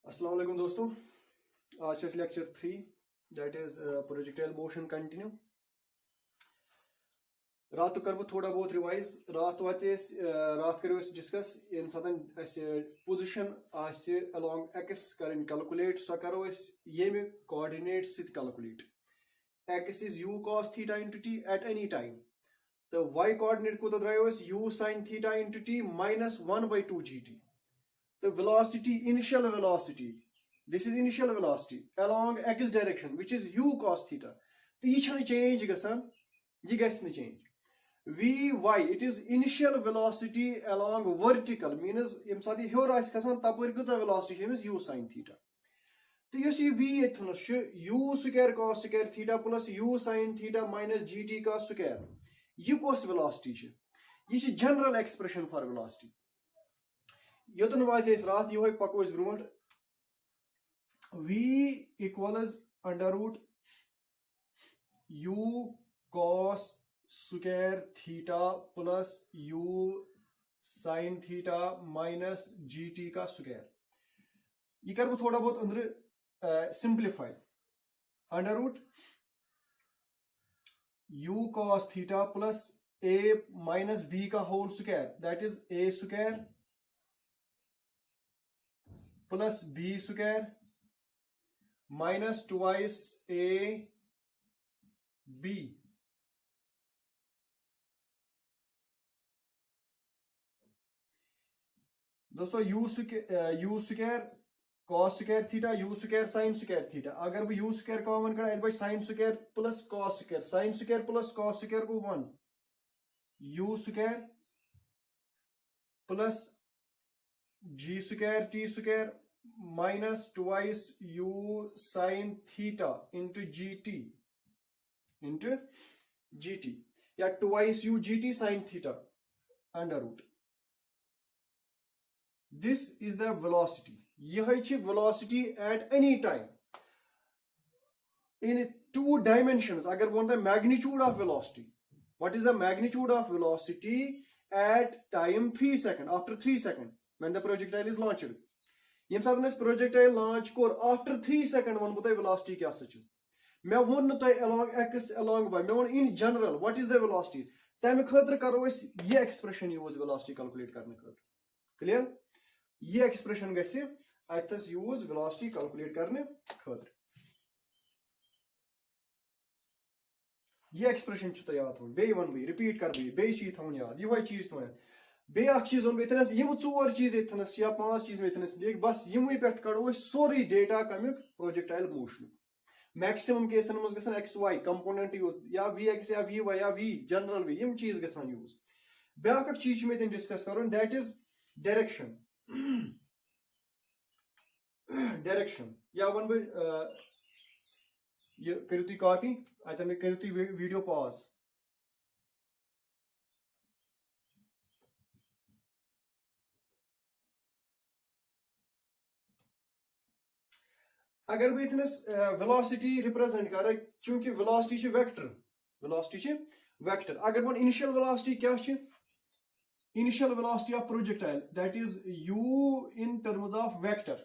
अस्सलाम वालेकुम दोस्तों, आज है lecture 3 that is projectile motion continue. रात कर थोड़ा बहुत रिवाइज। रात रात करो डिस्कस इन सात पोजिशन अलॉन्ग एक्स कर कैलकुलेट सो करो ये कोऑर्डिनेट सत calculate. X is u cos theta into t at any time. तो वाई कोऑर्डिनेट कूत द्रायो u sine theta into t minus 1/2 gt। The velocity, initial velocity, this is initial velocity along x direction which is u cos theta. तो ये change गसान, ये गस change. Vy, it is initial velocity along vertical means यम साथ ये हेर आस खसान तपर कचा velocity है u sin theta. तो yes ये v इथनस u square cos square theta plus u sin theta minus gt का square. ये कौस velocity है? ये general expression for velocity. योतन वाज रात यो पको ब्रोट v equals under root u cos square theta plus u sin थीटा माइनस gt का स्क्वायर। ये कर थोड़ा बहुत अंदर simplify. Under root u cos theta plus a minus b का whole square that is a square plus b square minus twice a b दोस्तों u square cos square theta u square sin square theta। अगर बह u square common कड़ा बच sin square plus cos square, sin square plus cos square को 1 u square plus g square t square minus twice u sin theta into gt या twice u gt sin theta under root. This is the velocity. यह velocity at any time in 2 dimensions. अगर बोलते हैं magnitude of velocity, what is the magnitude of velocity at time 3 seconds, after 3 seconds when the projectile is launched. यम साथ projectile launch core after 3 seconds one बता velocity क्या सच मैं one न along x along y मैं one in general what is the velocity तमे खतर करो ये expression use velocity calculate करने खतर। clear? ये expression गसे अतस use velocity calculate करने खतर। ये expression च याद हो बे वन बे repeat कर बे चीज थवन याद ये चीज थवन बेक चीज वेतनस यम 4 चीज एथनस या 5 चीज वेतनस बस यमवे पे कड़ो सोरी डेटा कमुक प्रोजेक्टाइल मोशन। मैक्सिमम केसन मज गसन एक्स वाई कंपोनेंट या वी एक्स या वी वाई या वी जनरल वी यम चीज गसन यूज। ब्याक चीज में डिस्कस करो दैट इज डायरेक्शन। डायरेक्शन या वन ये करू कॉपी अतन करू वीडियो पॉज। अगर बह इथनस वेलोसिटी रिप्रेजेंट कर चूंकि वेलोसिटी वेक्टर अगर वो इनिशियल वेलोसिटी क्या initial velocity of projectile that is u in terms of vector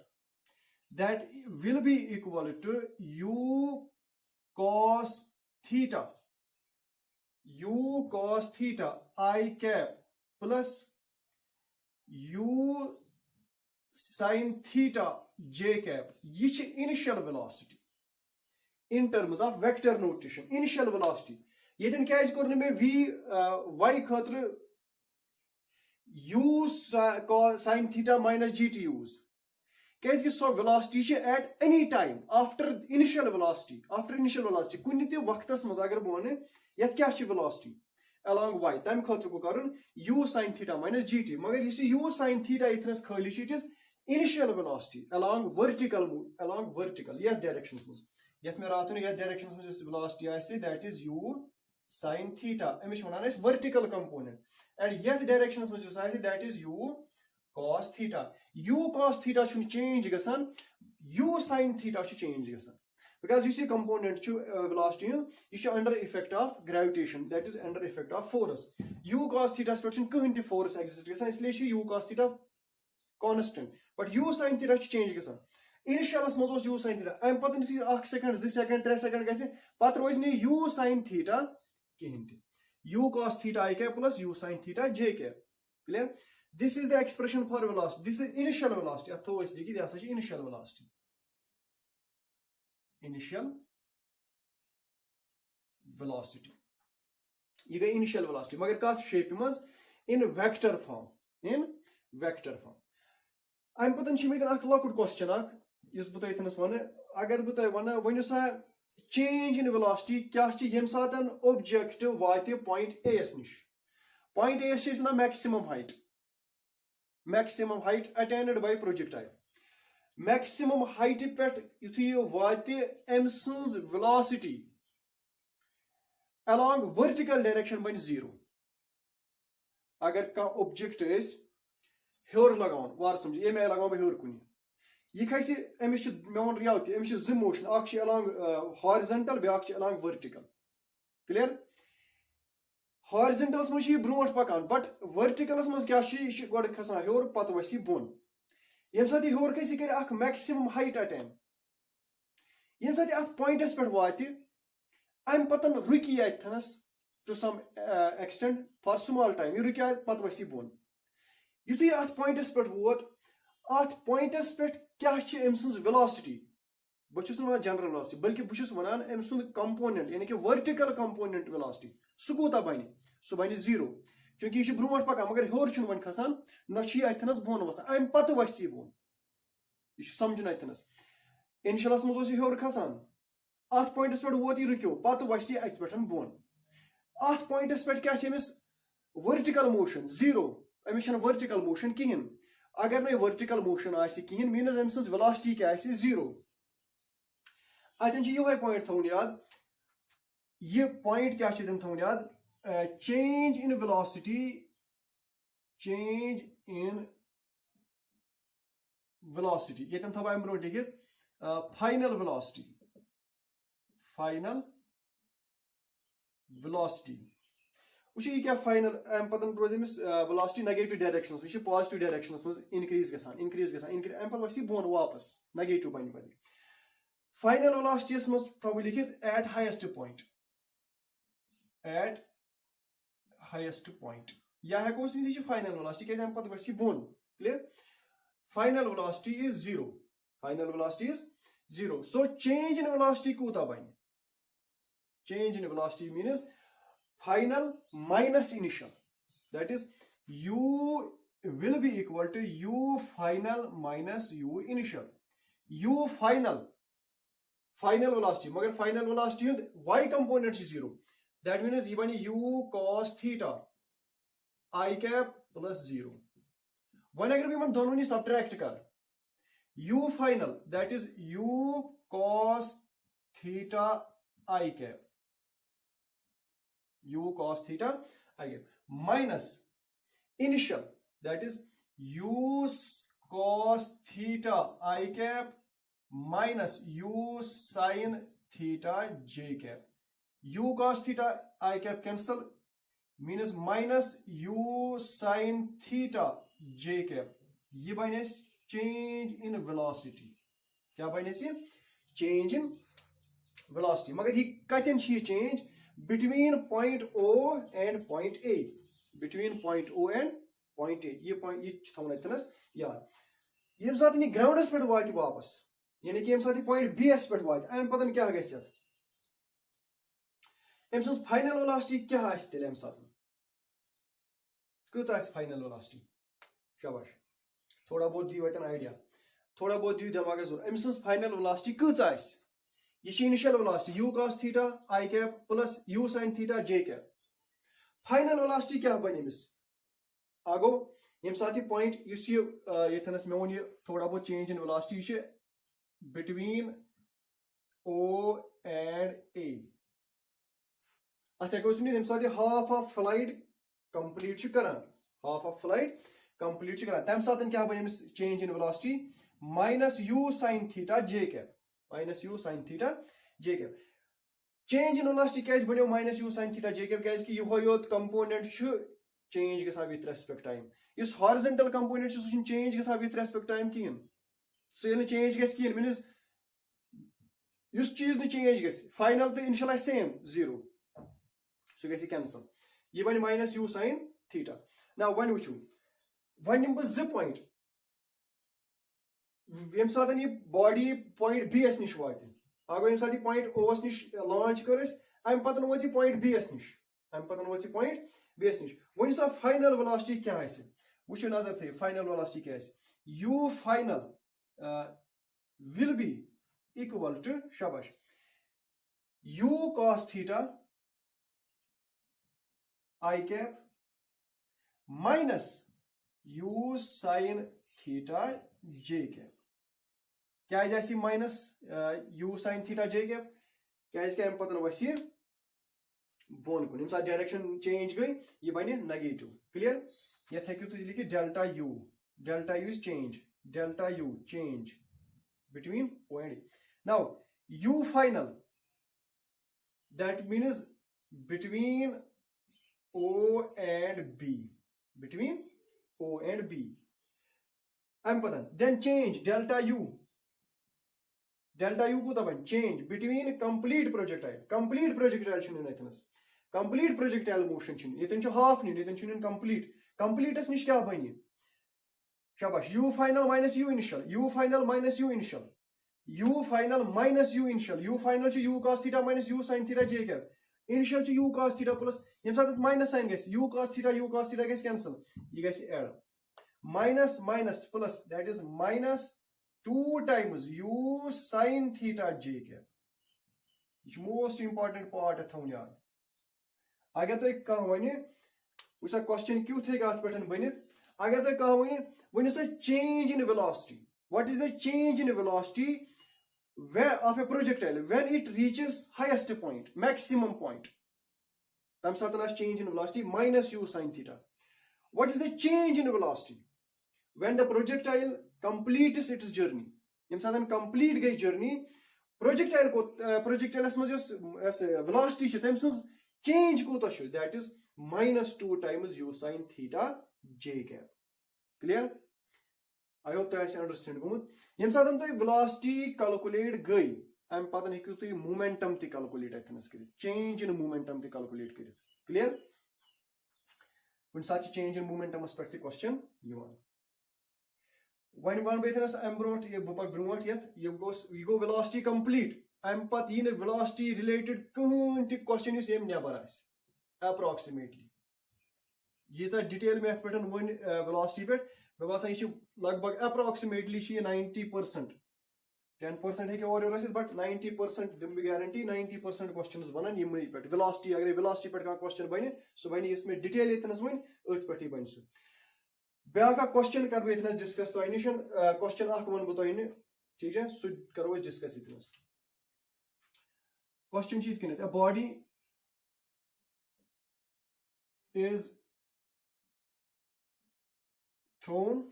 that will be equal to u cos theta I cap plus u sin theta j cap। ये initial velocity in terms of vector notation initial velocity। ये क्या core मे v y खतर u sin theta minus gt use क्या सो velocity at any time after initial velocity कुन ते workers मज अगर बह वन यथ क्या velocity along y तम खतर को कर u sin theta minus gt मगर u sin theta इथनस खाली it is initial velocity along vertical yes directions yet me raatun yes directions में velocity आसे that is u sin theta Amish वनान us vertical component and yes directions में आसे that is u cos theta छु change गसान u sin theta छु change गसान because you see component छु velocity ये under effect of gravitation that is under effect of force u cos theta पे छु कहीं ते force exist गसान इसलिए u cos theta constant but u sin theta change गसान इनिशियलस मज you sin theta अम पत 1 second 2 second 3 second गसे पत रोज न u sin थीटा कहीं थे u cos theta I cap plus u sin theta j cap clear this is the expression for velocity this is initial velocity अथो इस लिखित यह सच initial velocity ये गई initial velocity मगर कत शेप मज in vector form अम पतन लकुट क्वेश्चन इस बह तथनस वन अगर बह वन वन सा चेंज इन वेलोसिटी क्या यम सात ऑब्जेक्ट वात पॉइंट ए नश पॉइंट ए ना maximum height attended by projectile maximum height पे युथु वात अम सज वेलोसिटी along vertical direction बन 0 अगर कह ऑब्जेक्ट हेर लगान वार समझ ये मैं लगान हेर कुन यह खसि अमिस मे वो रियावती अमिस जो मोशन अख अलॉन्ग हॉरिजॉन्टल ब्याक अलॉन्ग वर्टिकल क्लियर हॉरिजॉन्टलस मज ब्रोट पकान बट वर्टिकलस मज क्या गो खसान हेर पत वसी बोन यम साथ हेर खस कर अख मैक्सिमम हाइट अटेन यम साथ अत पॉइंटस पे वात अम पतन रुकी अथनस to some extent for small time यह रुकी पत वसी बोन युथु अत पॉइंटस पे वोत अत पॉइंटस पे क्या अम सज वेलोसिटी बहुत वन जनरल वेलोसिटी बल्कि बहुत वन अम सुंद कंपोनेंट यानी कि वर्टिकल कंपोनेंट वेलोसिटी सह कूता बन सह बन 0 क्योंकि यह ब्रोट पकान मगर हेर वन खसान न अथनस बोन वसान अम पत वसी बोन यह समझन अथनस इनिशियलस मज हेर खसान अत पॉइंटस पे वोत यह रुक्यो पत वसी अत पे बोन अत पॉइंटस पे क्या Amish vertical motion 0 Amish vertical motion कहें अगर ना वर्टिकल मोशन कहें मीनस अम सज वेलोसिटी क्या 0 अतन ये पॉइंट थवन याद यह पॉइंट क्या थवन याद चेंज इन वेलोसिटी ये थव अम ब्रो लिखित फाइनल वेलोसिटी वो यह क्या फाइनल अम पतन रोज अमिस वेलोसिटी नेगेटिव डायरेक्शन वह पॉजिटिव डायरेक्शन मज इंक्रीज अम पे वसी बोन वापस नेगेटिव बन पे फाइनल वेलोसिटी मज थव लिखित एट हाईएस्ट पॉइंट या हेको फाइनल वेलोसिटी क्या अम पे वसी बोन clear final velocity is 0 so change in velocity कूता बन change in velocity means final minus initial that is u will be equal to u final minus u initial u final velocity मगर final velocity y component is 0 that means even u cos theta I cap plus 0 one अगर मैं दोनों subtract कर u final that is u cos theta I cap u cos theta I cap minus initial that is u cos theta I cap minus u sin theta j cap u cos theta I cap cancel means minus u sin theta j cap ये बने change in velocity क्या बने change in velocity मगर ये कतन change between point O and point A ये point ये थवन अतनस याद यम साथ ये ग्राउंडस पे वात वापस यानी कि यम साथ पॉइंट B पे वात अम पतन क्या गस अम सज फाइनल वेलोसिटी क्या आस तेल अम साथ कत फाइनल वेलोसिटी शाबाश थोड़ा बहुत दियो अतन आइडिया थोड़ा बहुत दियो दिमाग जोर अम सज फाइनल वेलोसिटी कत आस ये initial velocity u cos theta I cap plus u sin theta j cap final velocity क्या बन अमिस आगो यम साथ पॉइंट इस यथनस मे वो ये थोड़ा बहुत change in velocity between O and A अत हेको यम साथ हाफ ऑफ फ्लाइट कंप्लीट करान तम साथ क्या बन अमिस change in velocity minus u sin theta j cap change in velocity क्या बनो minus u sin theta j cap कि योत कंपोनेंट चेंज गसान विथ रेस्पेक्ट टाइम इस हॉरिजॉन्टल कंपोनेंट चेंज गसान विथ रेस्पेक्ट टाइम कहें सो ये चेंज गस कहीं मीनस उस चीज ने चेंज गस फाइनल तो इनिशियल सेम 0 सो गस कैंसल ये बन माइनस यू साइन थीटा ना वन वुचू वन निम बह 2 पॉइंट यम सात ये बॉडी पॉइंट बी एस निश वात अगर यम सात पॉइंट ओ एस निश लॉन्च कर अम पत वो पॉइंट बी एस निश अम पत वो पॉइंट बी एस निश वन सा फाइनल वेलोसिटी क्या वुचू नजर थे फाइनल वेलोसिटी क्या you final will be equal to shabash u cos theta I cap minus u sin theta j cap क्या जैसी minus u sin theta j cap क्या इसके हम पता वैसे बोन को निम्सा डायरेक्शन चेंज गई ये बने नेगेटिव क्लियर ये थे कि तुझे लिखी delta u is change between O and E. Now, U final, that means between O and B. Between O and B. Then change delta U. Delta U ko change between complete projectile. Complete projectile shouldn't know. Complete projectile motion shouldn't. It half need. It shouldn't complete. Complete is nicht kya bani. Shabash. U final minus U initial. U final minus U initial. U final minus U initial. U final to U cos theta minus U sin theta j cap. Initial to U cos theta plus. Yem saat minus sign guys. U cos theta guys cancel. You guys add. Minus plus. That is minus 2 times U sin theta j cap. It's most important part of thawnyar. Agar to ek kaha wani. Usa question क्यों थे गाथ pattern बनित अगर तो कहा वनी when is a change in velocity what is the change in velocity where of a projectile when it reaches highest point maximum point tam satanas change in velocity minus u sin theta what is the change in velocity when the projectile completes its journey yem satan complete gay journey projectile ko projectile as much as velocity che tam change ko to that is minus 2 times u sin theta j cap clear I hope that you understand gomut yem satan to velocity calculate gay am patan hekiu to momentum te calculate athnas krit change in momentum te calculate krit clear when such change in momentum aspect question yawan when one bethanas am brought ye bupak brought yet you go velocity complete am pat in velocity related kunti question is em never as approximately ये detail में पे one velocity पे मे बासान यह लगभग approximately 90% 10% है और but 90% दिम guarantee 90% question बनान यमनी पे वेलोसिटी अगर वेलोसिटी पे क्वेश्चन बने सो बने इसमें डिटेल इतनस वन अथ पे बन सह ब्या क्वेश्चन कर बह डिस्कस तो निश क्वेश्चन वन बह तुम ठीक है सह करो डिस्कस इतनस क्वेश्चन कन a body is thrown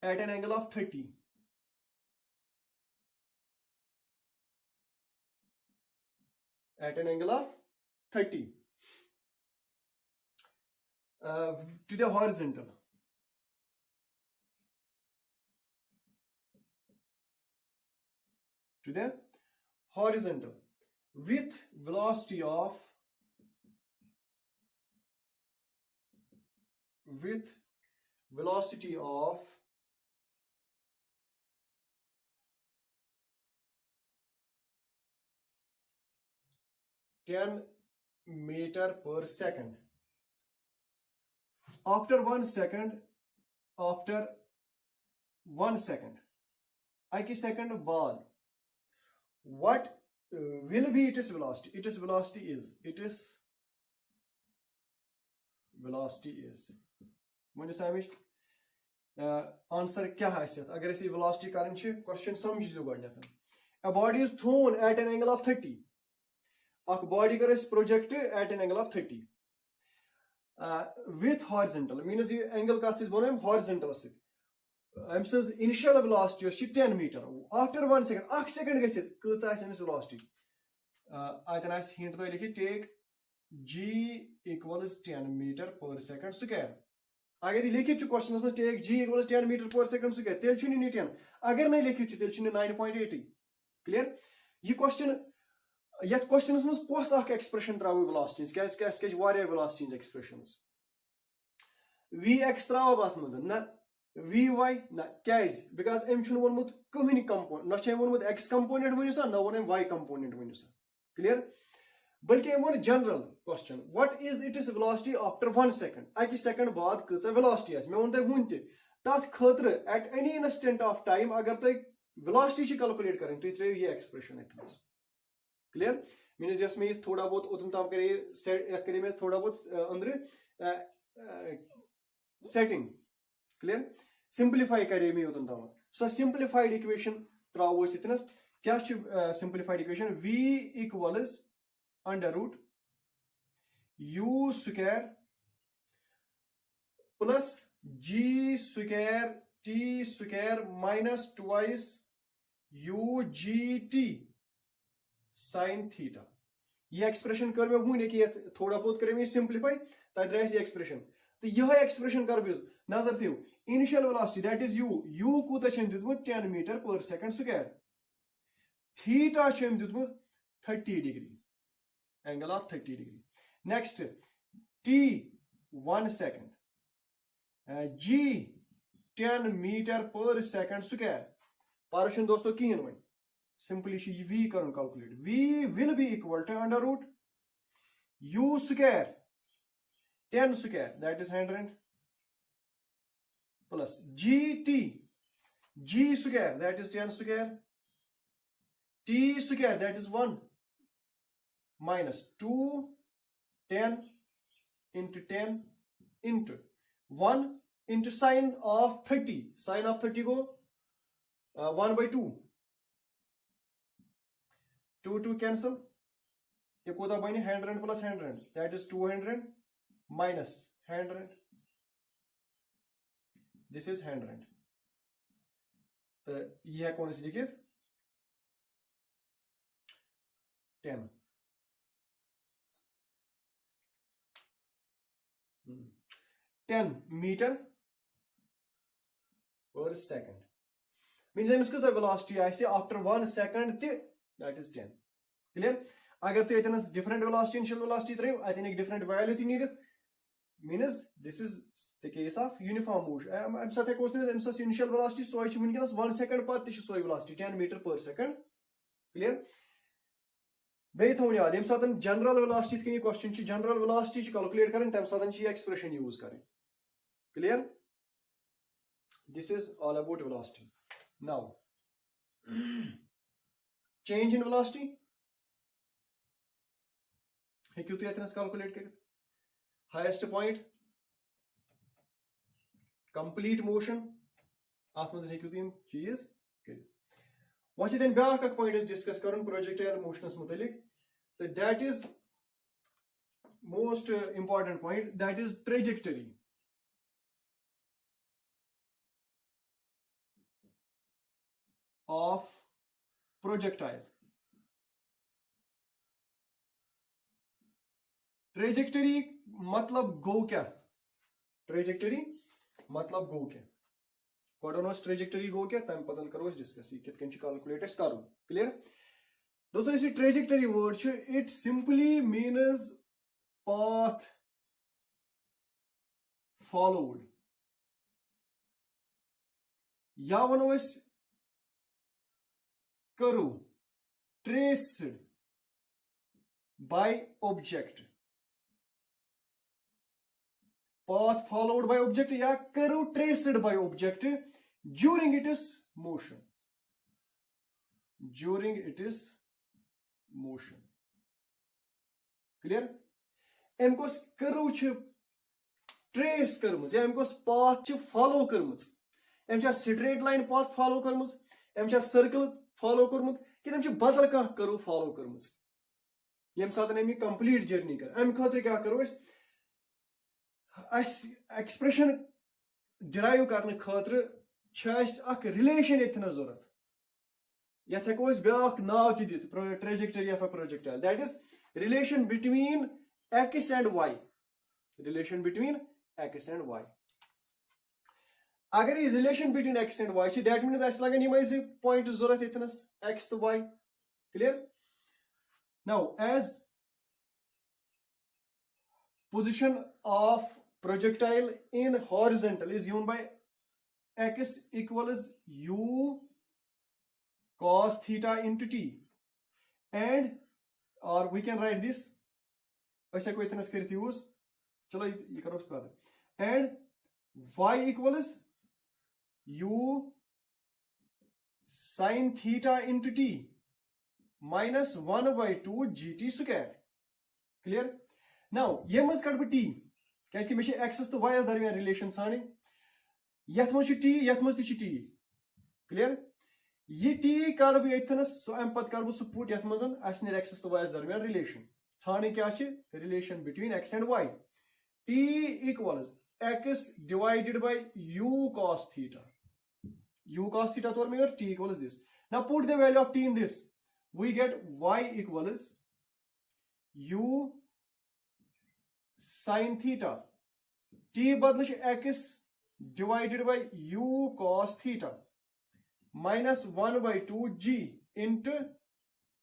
at an angle of 30 to the horizontal with velocity of 10 meter per second. After 1 second, I second बाद, what will be its velocity? Its velocity is. मुझे समझ answer क्या है अगर इस velocity करन question समझो गडनेथ a body is thrown at an angle of 30 अख body कर project at an angle of 30 with horizontal means ये angle कत सि बनो horizontal सि अम सज initial velocity 10 meter after 1 second 1 second गसित कच आस अमिस velocity आतन आस हिंट तो लिखि take g equals 10 meter per second square अगर ये लिखित क्वेश्चन में take g equals 10 meter per second so तेल छु नी 10 अगर नहीं लिखित तेल छु 9.80 क्लियर ये क्वेश्चन यत क्वेश्चनस में कोस अख एक्सप्रेशन त्राव वेलोसिटीज क्या वारिया वेलोसिटीज एक्सप्रेशंस vx त्राव अत मज ना vy ना कैज बिकॉज एम छु वोनमुत कहीं कंपोनेंट ना छ वोनमुत x कंपोनेंट वनियो सा ना वोन y कंपोनेंट वनियो सा क्लियर बल्कि एम one general question what is its velocity after 1 second अकि सेकंड बाद कचा वेलोसिटी आस मे वन तय हुन ते तथ खतर at any instant of time अगर तय वेलोसिटी कैलकुलेट करें तय त्रेव ये एक्सप्रेशन एथमस क्लियर मींस जस्ट में थोड़ा बहुत उतन ताम करे सेट यत करे में थोड़ा बहुत अंदर सेटिंग क्लियर सिंपलीफाई करे में उतन ताम सो सिंपलीफाइड इक्वेशन त्राव इतनस क्या simplified equation v equals under root u square plus g square t square minus twice ugt sin theta ये एक्सप्रेशन कर मैं वुन कि थोड़ा बहुत करें सिंपलीफाई तक द्राय ये एक्सप्रेशन तो यह एक्सप्रेशन कर यूज नजर थो initial velocity that is u कूत दितमुत 10 meter per second square theta दितमुत 30 degree angle of 30 degree. Next, t 1 second, g 10 meter per second square. पारशन दोस्तों कहीं वन सिंपली v कर calculate v will be equal to under root u square 10 square that is 100 plus g square that is 10 square t square that is 1 minus 2 10 into 10 into 1 into sine of 30 go 1 by 2 2 cancel ये कोता बनी 100 plus 100 that is 200 minus 100 this is 100 तो ये कौन सी लिखित 10 10 meter per second means Amish कस velocity आसे after 1 second ते that is 10 clear अगर तो इतनस डिफरेंट वेलोसिटी इनिशियल वेलोसिटी त्रे अतन एक डिफरेंट वैल्यू ती नीडित means this is the case of uniform motion am साथ हेकोस नीडित अमिस इनिशियल वेलोसिटी सोय छ वनकनस 1 second बाद ते छ सोय velocity 10 meter per second clear बे थोन याद यम साथ जनरल वेलोसिटी कहीं क्वेश्चन जनरल वेलोसिटी कैलकुलेट करें तम साथ एक्सप्रेशन यूज करें clear this is all about velocity now change in velocity हेकु तु यतनस कैलकुलेट कर हाईएस्ट पॉइंट कंप्लीट मोशन आत मज हेकु तु चीज कर वह दिन ब्याक अक पॉइंट डिस्कस कर प्रोजेक्टाइल मोशनस मुतलिक तो that is most important point that is trajectory of projectile trajectory मतलब गो क्या ट्रेजेक्टरी मतलब गो क्या कोडोनोस ट्रेजेक्टरी गो क्या तम पतन करो डिस्कस ये कितकन कैलकुलेट करो क्लियर दोस्तों इस trajectory word it simply means path followed या वनो करो traced by object path followed by object या करो traced by object during its motion clear एमकोस करो छ ट्रेस करमज या एमकोस पाथ छ फॉलो करमज एम छ स्ट्रेट लाइन पाथ फॉलो करमज एम छ सर्कल फॉलो करमज कि एम छ बदल का करो फॉलो करमज यम साथ एम कंप्लीट जर्नी कर एम खातिर क्या करो एक्सप्रेशन डिराइव करने खातिर रिलेशन इतना जरूरत ये ब्याक नाव दित trajectory of a projectile that is relation between x and y अगर ये relation between x and y that means अस लगन यम पॉइंट जरूरत इतनस x तो y clear now as position of projectile in horizontal is given by x equals u cos theta into t and or we can write this ऐसा कोई इतना करते यूज चलो ये करो बाद and y equals u sin theta into t minus 1 by 2 gt square clear now ये मज कट बह t क्या मे x तो y दरमियान रिलेशन सान यथ मज t यथ मज t क्लियर ये t कड़ बह यथनस सो अम पत कर सह पुट यथ मज x तो y दरमियान रिलेशन सान क्या relation between x and y t equals x divided by u cos theta तौर में और t equals this now put the value of t in this we get y equals u sin theta t बदल x divided by u cos theta minus 1 by 2 g into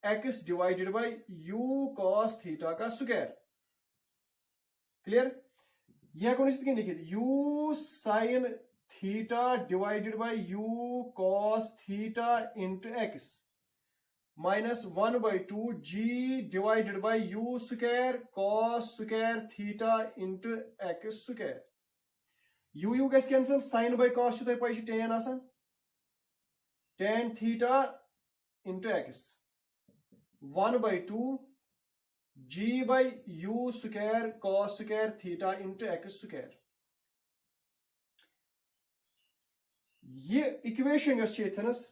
x divided by u cos theta का square clear यह कौन सी लिखित u sin theta divided by u cos theta into x minus 1 by 2 g divided by u square cos square theta into x square u gets cancel sin by cos to pai tan asan tan theta into x 1 by 2 g by u square cos square theta into x square ये equation yes इथनस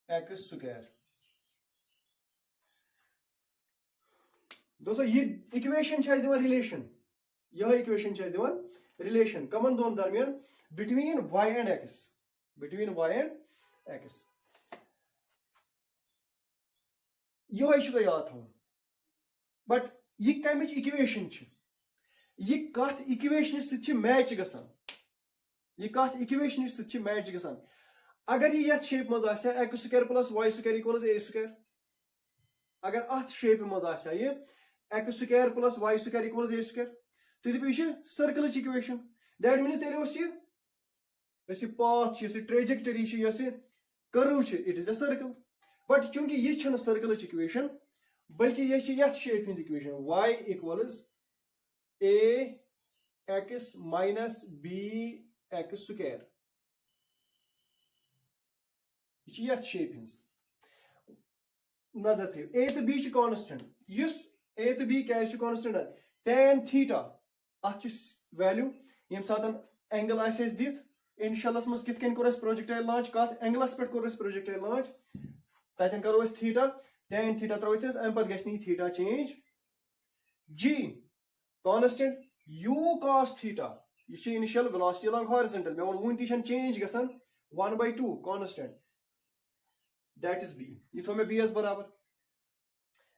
x square दोस्तों ये equation दिवान relation यह equation दिवान relation कमन दोन दरमियान between y and x यह याद थो but यह कमिच इक्वेशन यह कत इक्वेशन सत मैच गसान यह कत इक्वेशन सत मैच गसान अगर यह यथ शेप मज x square plus y square equals a square अगर अत शेप मज यह x square plus y square equals a square तो दपो सर्कल इक्वेशन दैट मीन्स तेल path trajectory curve it is a circle but चूंकि यह सर्कल इक्वेशन बल्कि यह यथ शेप हिंज equation y equals a x minus b x square यह यथ शेप हिंज नजर थो a तो b कांस्टेंट a तो b क्या कांस्टेंट tan थीटा अत वैल्यू यम सात एंगल आस दिथ इनिशियलस मज कित कोर प्रोजेक्टाइल लॉन्च कत एंगलस पे कोर प्रोजेक्टाइल लॉन्च तन करो थीटा tan थीटा त्रो अम पे गि theta change g constant u cos theta यह इनिशियल वेलोसिटी अलोंग हॉरिजॉन्टल मे वो वन चेंज गसान 1 by 2 constant that is b यह थो मे b एस बराबर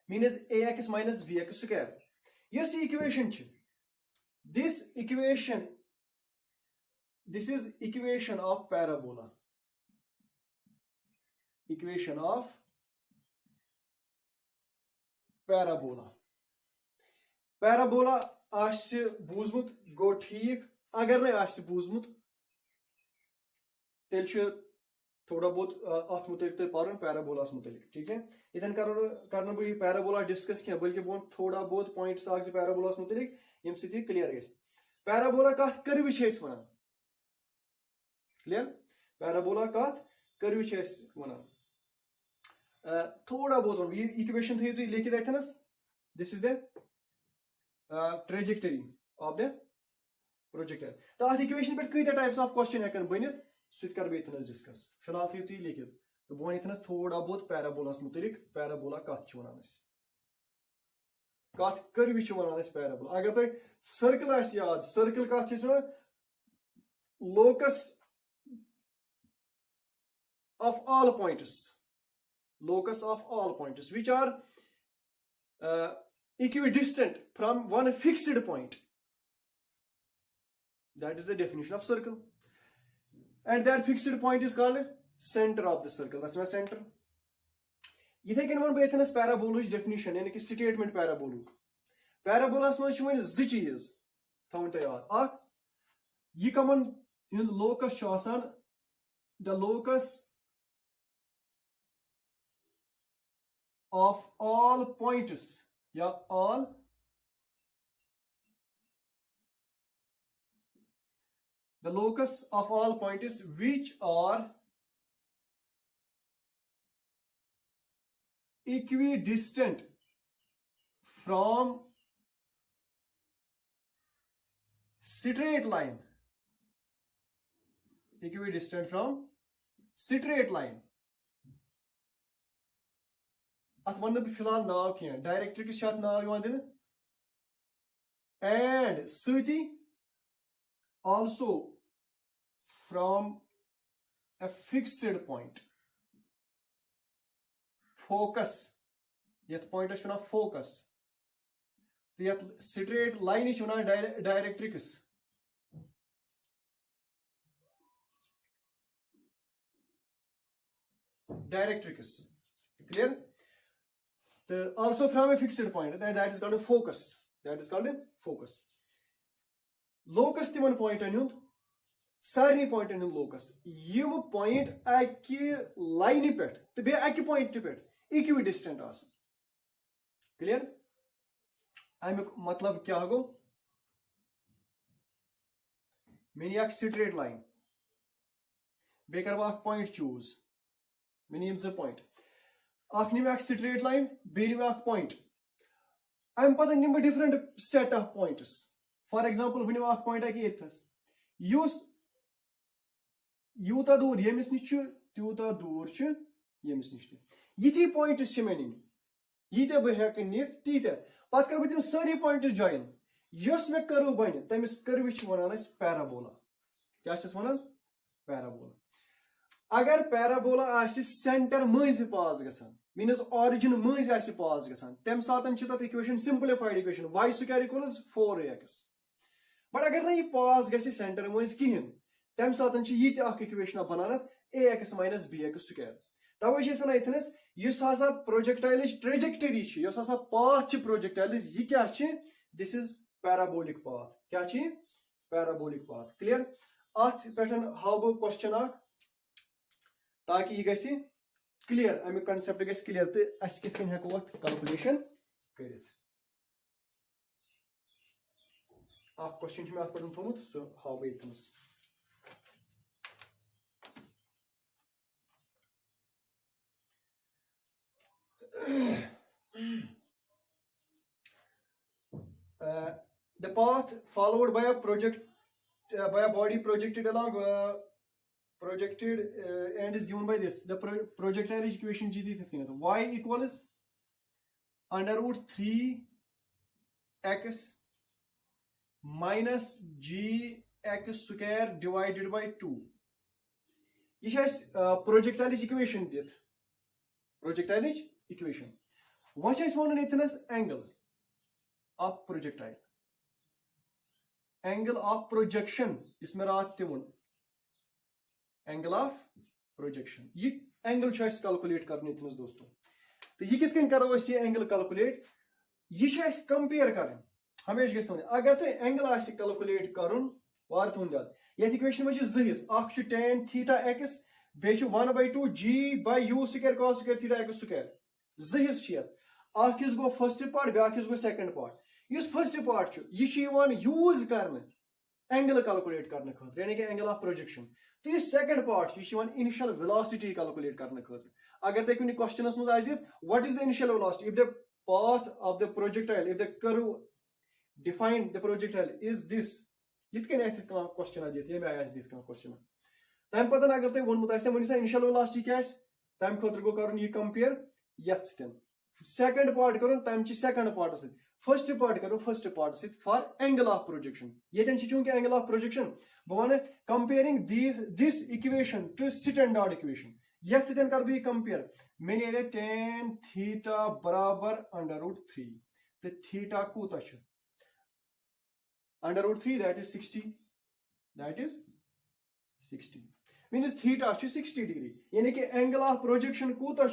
means ax minus bx square यस equation this is equation of parabola parabola आस्य बूजमुत गो ठीक अगर नहीं आस्य बूजमुत तेल थोड़ा बहुत अत मुतलिक तो पढ़न पैराबोलास मुतलिक ठीक है इतन कर बह पैराबोला डिस्कस क्या बल्कि बह थोड़ा बहुत पॉइंट्स पैराबोलास मुतलिक यम सह क्लियर गई पैराबोला कत कर्व वन क्लियर पैराबोला कत कर्व वन थोड़ा बहुत इक्वेशन थो तुम लिखित अथनस this is the trajectory of the projectile तो अत इक्वेशन पे कत टाइप्स ऑफ क्वेश्चन हेकन बनित सह कर बस डिस्कस फिलहाल थो तुम लिखित तो बह वन थोड़ा बहुत पैराबोलास मुतलिक पैराबोला कत वन कत कर्व वन पैराबोला अगर तुम सर्कल याद सर्कल कत locus of all points which are equidistant from one fixed point. That is the definition of circle. And that fixed point is called center of the circle. That's my center. Yithe can one beithanas parabolus definition, yani ki statement paraboluk. Parabolas man shwan zi cheez. Thawun ta yaad. Ak ye common in locus chasan, the locus of all points. Yeah, all the locus of all points which are equidistant from straight line. Equidistant from straight line. At one of the filal now can directrix shot now you want in and Suti also from a fixed point. Focus. Yet point is of focus. The straight line is directrix. Directrix. Clear? Also from a fixed point. That is called a focus. That is called a focus. Locus the one point and Sarni point and locus. You point aki line pet. The be aki point to pet. Equidistant also. Clear? I'm a matlab kya go? Many a straight line. Baker walk point choose. Many is the point. After a straight line, be a point. I'm putting a different set of pointers. For example, when you walk point like this, use Yuta dur yemis nichu, tuta durchu, yemis nichu. Yiti point is chimenin. Yita behakin nit, tita. But carbitum sorry point is join. Just make curve bind. Time is curvature one is parabola. Just one parabola. Agar parabola is center muzi pass gasan. Means origin muzi is pass gasan. Tem satan chita equation simplified equation. Y square equals 4x. But agar nahi pass gasi center muzi kihin. Tem satan chi yiti ak equation of bananat ax minus bx square. Tawai chi sana ithnes yus hasa projectile trajectory chi. Yus hasa path chi projectile is ye kya chi? This is parabolic path. Kya chi? Parabolic path. Clear? At pattern how go question ak? Taki ye gasi clear. I mean concept gasi clear. Te as kitkin heko what calculation karit. Ak question chi me at pattern thomut. So how go ithnes? The path followed by a body projected along and is given by this. The projectile equation y equals under root 3x minus gx square divided by 2. This is projectile equation. Projectile equation. What is one as angle of projectile? Angle of projection. Isme raat timun. Angle of projection. Ye angle choice calculate karne ithnes dosto. तो ये कितने करो इसे angle calculate. ये choice compare करें. हमेशा किस तरह अगर तो angle आसे calculate करूँ वार्त होने जात. ये equation में जो ज़हिस आख़ tan theta x बेचु 1/2 g by u square cos square theta x square. ज़हिस शेयर. आख़ किस गो first part ब्याख किस गो second part. Use first part chu ye one use karne angle calculate karne khatir yani ki angle of projection. The second part ye one initial velocity calculate karne khatir. Agar te kuni questions muz aizit what is the initial velocity? If the path of the projectile, if the curve defined the projectile is this, yit can aith question adit ye me ayas dit question. Time patan agar te one mutaiste munisa initial velocity kya is time khatir go karun ye compare yat sitem. Second part karun time chi second part asit. First part karo first part sit for angle of projection. Yeten chunke angle of projection. Bhavane comparing this equation to standard equation. यथ सतन कर बह compare मे नीरे tan theta बराबर √3 तो theta कूता √3 that is 60 means theta 60 degree यानी कि angle of projection कूता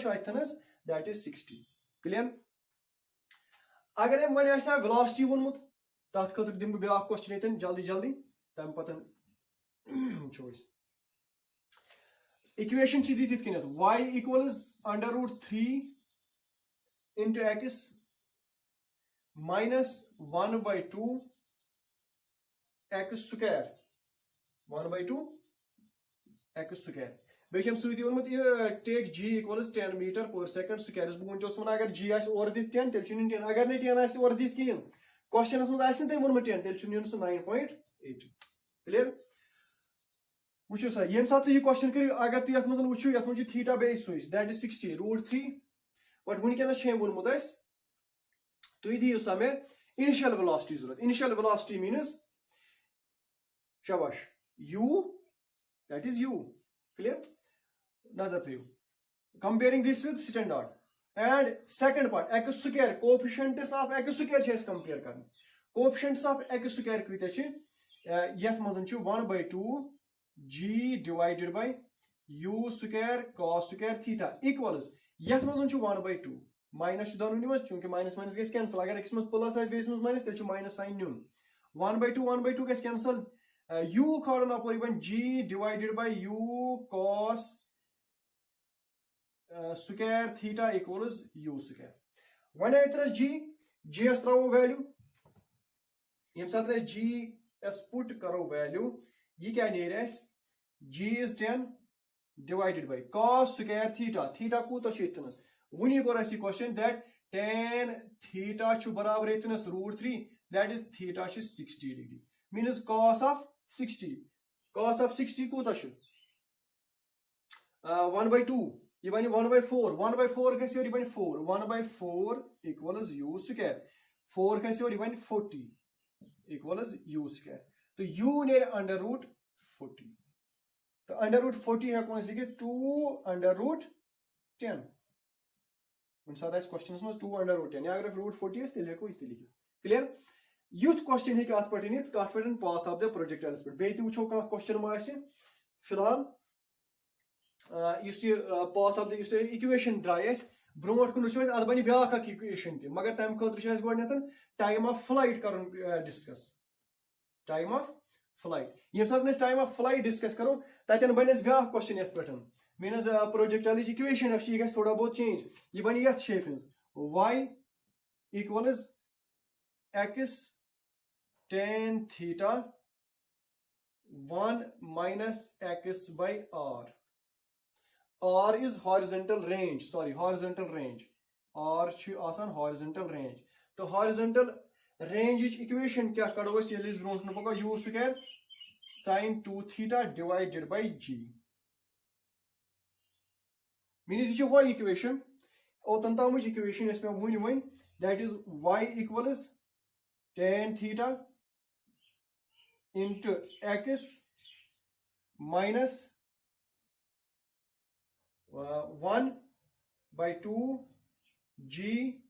that is 60 clear अगर हम वन आसा velocity वोनमुत तथ खतर दिम बह ब्याक क्वेश्चन यतन जल्दी जल्दी तम पतन choice equation ची दी किनत y equals √3 into x minus 1/2 x square 1/2 x square बेशम सुति वोनमुत ये take g equals 10 meter per second square बह वनचोस वन अगर g आस और दित 10 तेल छु 10 अगर ने 10 आस और दित किन क्वेश्चनस मस आस न वोनमुत 10 तेल छु निन सु 9.8 क्लियर वुचो सा यम साथ ये क्वेश्चन कर अगर तु यथ मजन वुचो यथ मज थीटा बेस सुइस दैट इज 60 √3 बट वनकनस छे वोनमुत आस तु दियो सा मे इनिशियल वेलोसिटी जरूरत इनिशियल वेलोसिटी मींस शाबाश u that is u clear nazar thayu comparing this with standard and second part x square coefficients of x square chhe compare karna coefficients of x square kvita chhe yath mazan chu 1/2 g divided by u square cos square theta equals yath mazan chu 1/2 minus chu donu nimas chunki minus minus gets cancel agar x mas plus as base mas minus tel chu minus sign nun 1/2 gets cancel u खड़न upper g divided by u cos square theta equals u square वन इतरस g s त्रावो value यम साथ g s put करो value ये क्या नेर g is 10 divided by cos square theta कूत इतनस Vani core question that tan theta छु बराबर इतनस √3 that is theta 60 degree means cos of 60 कूता 1/2 ये बनी 1/4 1/4 कैसे और बनी 4 1/4 equals u square 4 कैसे और बनी 40 equals u square तो u ने √40 तो √40 है कौन सी 2/10 उन सादा इस क्वेश्चन में 2/10 या अगर √40 है तेल को इतने लिखो क्लियर यूथ क्वेश्चन है कत पे नीत कत पे पाथ ऑफ द प्रोजेक्टाइल्स पे बे वो कह क्वेश्चन मा फिलहाल पाथ ऑफ द इक्वेशन द्राय ब्रोट कुन वो अत बन ब्या इक्वेशन तक मगर तम खुद गो टाइम ऑफ फ्लाइट कर डिस्कस टाइम ऑफ फ्लाइट ये साथ टाइम ऑफ फ्लाइट डिस्कस करो तन बन ब्या क्वेश्चन ये पे मीनस प्रोजेक्टाइल इक्वेशन यह थोड़ा बहुत चेंज यह बन ये shape y equals x tan theta 1 minus x by r. R is horizontal range. Sorry, horizontal range. R आसान horizontal range. तो horizontal range equation क्या करो इस ये ब्रोट न पका u square sin 2 theta divided by g. Means ये y equation और तंता मुझे equation इसमें वही that is y equals tan theta into x minus 1/2 g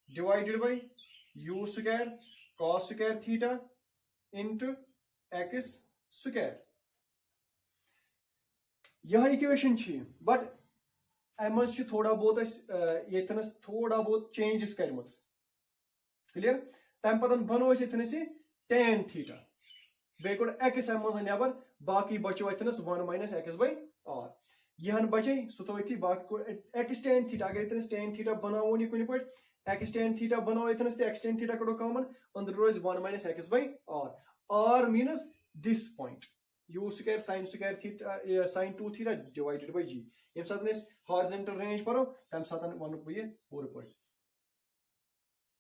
divided by u square cos square theta into x square यह equation but um थोड़ा बहुत ये थोड़ा बहुत चेंजेस कर क्लियर तम पे बनो ये tan theta बे कोड x अम नबर बाकी बचो 1 minus x by r यहन बचे सो तो इथी बाकी x tan theta अगर tan theta बनाओ ये कुछ पे x tan theta बनाओ x tan theta करो कॉमन अंदर रोज 1 minus x by r means this point u square sin theta sin 2 theta divided by g यम साथ horizontal range परो तम साथ वन ये पूरे पे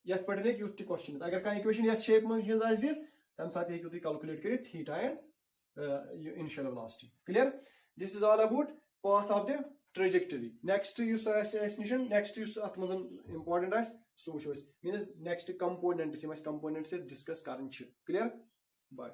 यथ पे ने युत क्वेश्चन अगर कहीं इक्वेशन यथ शेप में हिज आस दित तम साथ हेकु तुम कैलकुलेट करित theta and initial velocity clear this is all about path of the trajectory next use next use at mazan important as so shows means next component components discuss current clear bye